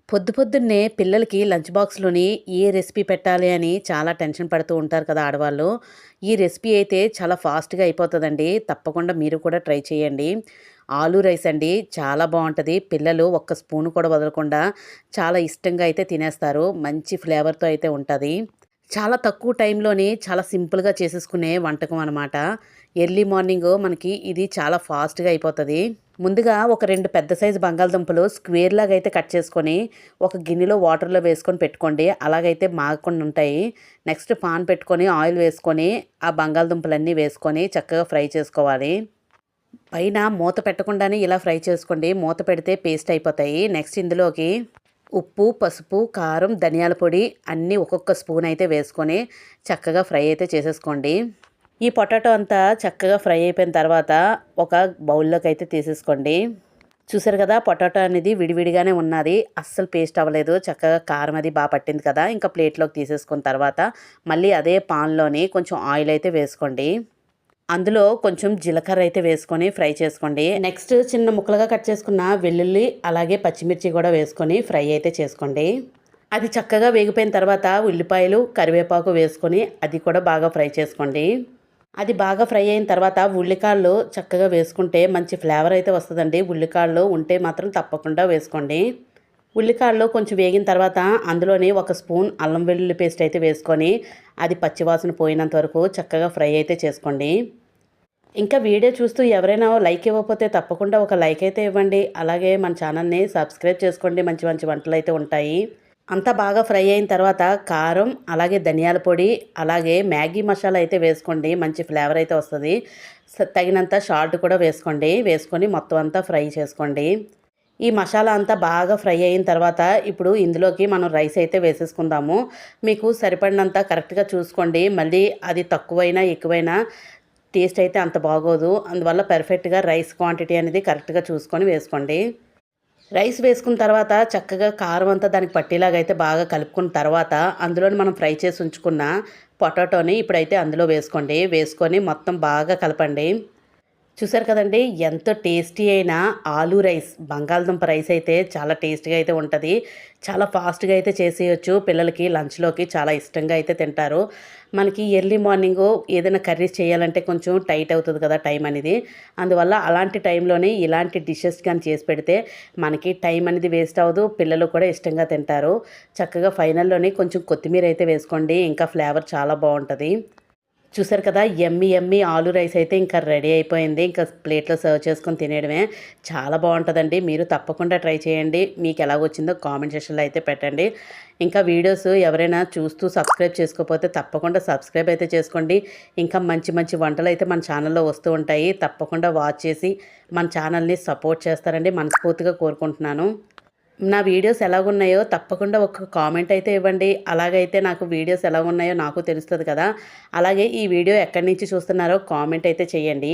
పొద్దున్నే పిల్లలకి లంచ్ బాక్స్‌లోని ఏ రెసిపీ పెట్టాలి అని చాలా టెన్షన్ పడుతూ ఉంటారు కదా ఆడవాళ్ళు. ఈ రెసిపీ అయితే చాలా ఫాస్ట్‌గా అయిపోతదండి. తప్పకుండా మీరు కూడా ట్రై చేయండి. ఆలు రైస్ అండి. చాలా బావుంటది. పిల్లలు ఒక్క స్పూన్ కూడా వదలకుండా చాలా ఇష్టంగా అయితే తినేస్తారు. మంచి ఫ్లేవర్‌తో అయితే ఉంటది. చాలా తక్కువ టైంలోని చాలా సింపుల్‌గా చేసేసుకునే వంటకం అనమాట. ఎర్లీ మార్నింగ్ మనకి ఇది చాలా ఫాస్ట్‌గా అయిపోతది. ముందుగా ఒక 2 పెద్ద సైజు బంగాళదుంపలు స్క్వేర్ లాగా అయితే కట్ చేసుకొని, ఒక గిన్నెలో వాటర్‌లో వేసుకొని పెట్టుకోండి. అలాగైతే మాగకుండా ఉంటాయి. నెక్స్ట్ పాన్ పెట్టుకొని ఆయిల్ వేసుకొని, ఆ బంగాళదుంపలన్నీ వేసుకొని చక్కగా ఫ్రై చేసుకోవాలి. పైన మూత పెట్టకుండానే ఇలా ఫ్రై చేసుకోండి. మూత పెడితే పేస్ట్ అయిపోతాయి. నెక్స్ట్ ఇందులోకి ఉప్పు, పసుపు, కారం, ధనియాల పొడి అన్నీ ఒక్కొక్క స్పూన్ అయితే వేసుకొని చక్కగా ఫ్రై అయితే చేసేసుకోండి. ఈ పొటాటో అంతా చక్కగా ఫ్రై అయిపోయిన తర్వాత ఒక బౌల్లోకి అయితే తీసేసుకోండి. చూసారు కదా, పొటాటో అనేది విడివిడిగానే ఉన్నది. అస్సలు పేస్ట్ అవ్వలేదు. చక్కగా కారం అది బాగా పట్టింది కదా. ఇంకా ప్లేట్లోకి తీసేసుకున్న తర్వాత మళ్ళీ అదే పాన్లోని కొంచెం ఆయిల్ అయితే వేసుకోండి. అందులో కొంచెం జీలకర్ర అయితే వేసుకొని ఫ్రై చేసుకోండి. నెక్స్ట్ చిన్న ముక్కలుగా కట్ చేసుకున్న వెల్లుల్లి అలాగే పచ్చిమిర్చి కూడా వేసుకొని ఫ్రై అయితే చేసుకోండి. అది చక్కగా వేగిపోయిన తర్వాత ఉల్లిపాయలు, కరివేపాకు వేసుకొని అది కూడా బాగా ఫ్రై చేసుకోండి. అది బాగా ఫ్రై అయిన తర్వాత ఉల్లికాడలు చక్కగా వేసుకుంటే మంచి ఫ్లేవర్ అయితే వస్తుందండి. ఉల్లికాడలు ఉంటే మాత్రం తప్పకుండా వేసుకోండి. ఉల్లికాడలు కొంచెం వేగిన తర్వాత అందులోని ఒక స్పూన్ అల్లం వెల్లుల్లి పేస్ట్ అయితే వేసుకొని అది పచ్చివాసన పోయినంత వరకు చక్కగా ఫ్రై అయితే చేసుకోండి. ఇంకా వీడియో చూస్తూ ఎవరైనా లైక్ ఇవ్వకపోతే తప్పకుండా ఒక లైక్ అయితే ఇవ్వండి. అలాగే మన ఛానల్ని సబ్స్క్రైబ్ చేసుకోండి. మంచి మంచి వంటలు అయితే ఉంటాయి. అంతా బాగా ఫ్రై అయిన తర్వాత కారం అలాగే ధనియాల పొడి అలాగే మ్యాగీ మసాలా అయితే వేసుకోండి. మంచి ఫ్లేవర్ అయితే వస్తుంది. తగినంత సాల్ట్ కూడా వేసుకోండి. వేసుకొని మొత్తం అంతా ఫ్రై చేసుకోండి. ఈ మసాలా అంతా బాగా ఫ్రై అయిన తర్వాత ఇప్పుడు ఇందులోకి మనం రైస్ అయితే వేసేసుకుందాము. మీకు సరిపడినంత కరెక్ట్గా చూసుకోండి. మళ్ళీ అది తక్కువైనా ఎక్కువైనా టేస్ట్ అయితే అంత బాగోదు. అందువల్ల పర్ఫెక్ట్గా రైస్ క్వాంటిటీ అనేది కరెక్ట్గా చూసుకొని వేసుకోండి. రైస్ వేసుకున్న తర్వాత చక్కగా కారం అంతా దానికి పట్టేలాగా అయితే బాగా కలుపుకున్న తర్వాత అందులోని మనం ఫ్రై చేసి ఉంచుకున్న పొటాటోని ఇప్పుడైతే అందులో వేసుకోండి. వేసుకొని మొత్తం బాగా కలపండి. చూసారు కదండి, ఎంతో టేస్టీ అయిన ఆలూ రైస్, బంగాళదుంప రైస్ అయితే చాలా టేస్టీగా అయితే ఉంటుంది. చాలా ఫాస్ట్గా అయితే చేసేయచ్చు. పిల్లలకి లంచ్లోకి చాలా ఇష్టంగా అయితే తింటారు. మనకి ఎర్లీ మార్నింగు ఏదైనా కర్రీస్ చేయాలంటే కొంచెం టైట్ అవుతుంది కదా టైం అనేది. అందువల్ల అలాంటి టైంలోనే ఇలాంటి డిషెస్ కానీ చేసి పెడితే మనకి టైం అనేది వేస్ట్ అవ్వదు. పిల్లలు కూడా ఇష్టంగా తింటారు. చక్కగా ఫైనల్లోని కొంచెం కొత్తిమీర అయితే వేసుకోండి. ఇంకా ఫ్లేవర్ చాలా బాగుంటుంది. చూసారు కదా, యమ్మీ యమ్మీ ఆలూ రైస్ అయితే ఇంకా రెడీ అయిపోయింది. ఇంకా ప్లేట్లో సర్వ్ చేసుకొని తినేయడమే. చాలా బాగుంటుందండి. మీరు తప్పకుండా ట్రై చేయండి. మీకు ఎలాగొచ్చిందో కామెంట్ సెక్షన్లో అయితే పెట్టండి. ఇంకా వీడియోస్ ఎవరైనా చూస్తూ సబ్స్క్రైబ్ చేసుకోకపోతే తప్పకుండా సబ్స్క్రైబ్ అయితే చేసుకోండి. ఇంకా మంచి మంచి వంటలు అయితే మన ఛానల్లో వస్తూ ఉంటాయి. తప్పకుండా వాచ్ చేసి మన ఛానల్ని సపోర్ట్ చేస్తారండి మనస్ఫూర్తిగా కోరుకుంటున్నాను. నా వీడియోస్ ఎలాగున్నాయో తప్పకుండా ఒక కామెంట్ అయితే ఇవ్వండి. అలాగైతే నాకు వీడియోస్ ఎలాగున్నాయో నాకు తెలుస్తుంది కదా. అలాగే ఈ వీడియో ఎక్కడి నుంచి చూస్తున్నారో కామెంట్ అయితే చేయండి.